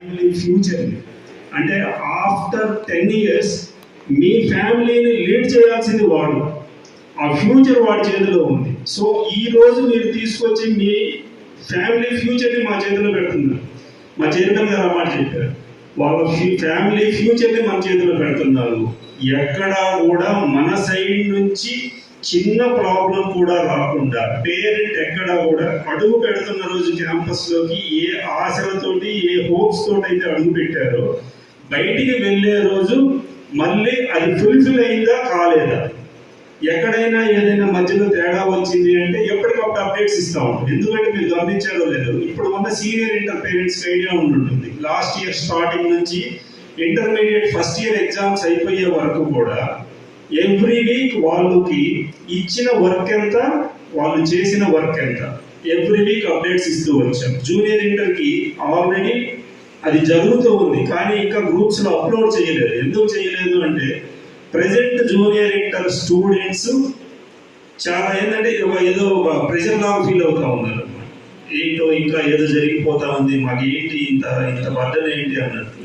Future అంటే after 10 years మీ ఫ్యామిలీని lead చేయాల్సింది వాడు. ఆ ఫ్యూచర్ వాడి చేతిలో ఉంది. సో ఈ రోజు మీరు తీసుకొచ్చి మీ ఫ్యామిలీ ఫ్యూచర్ని మా చేతిలో పెడుతున్నారు. మా చైర్మన్ గారు ఆ మాట చెప్పారు. వాళ్ళ ఫ్యామిలీ ఫ్యూచర్ని మన చేతిలో పెడుతున్నారు. ఎక్కడా కూడా మన సైడ్ నుంచి చిన్న ప్రాబ్లం కూడా రాకుండా పేరెంట్ ఎక్కడా కూడా అడుగు పెడుతున్న రోజు క్యాంపస్లోకి ఏ ఆశలతోటి ఏ హోప్స్ తోటి అయితే అడుగు పెట్టారో బయటికి వెళ్ళే రోజు మళ్ళీ అది ఫుల్ఫిల్ అయిందా కాలేదా, ఎక్కడైనా ఏదైనా మధ్యలో తేడా వచ్చింది అంటే ఎప్పటికప్పుడు అప్డేట్స్ ఇస్తూ ఉంటాం. ఎందుకంటే మీరు గమనించారో లేదు, ఇప్పుడు ఉన్న సీనియర్ ఇంటర్ పేరెంట్స్కి ఐడియా ఉంటుంది. లాస్ట్ ఇయర్ స్టార్టింగ్ నుంచి ఇంటర్మీడియట్ ఫస్ట్ ఇయర్ ఎగ్జామ్స్ అయిపోయే వరకు కూడా ఎవ్రీ వీక్ వాళ్ళకి ఇచ్చిన వర్క్ ఎంత, వాళ్ళు చేసిన వర్క్ ఎంత, ఎవ్రీ వీక్ అప్డేట్స్ ఇస్తూ వచ్చాం. జూనియర్ ఇంటర్కి ఆల్రెడీ అది జరుగుతూ ఉంది, కానీ ఇంకా గ్రూప్స్లో అప్లోడ్ చేయలేదు. ఎందుకు చేయలేదు అంటే ప్రజెంట్ జూనియర్ ఇంటర్ స్టూడెంట్స్ చాలా ఏంటంటే ఏదో ప్రెషర్ లాగా ఫీల్ అవుతూ ఉన్నారు. ఏంటో ఇంకా ఏదో జరిగిపోతా ఉంది, మాకు ఏంటి ఇంత బర్డన్ ఏంటి అన్నట్టు.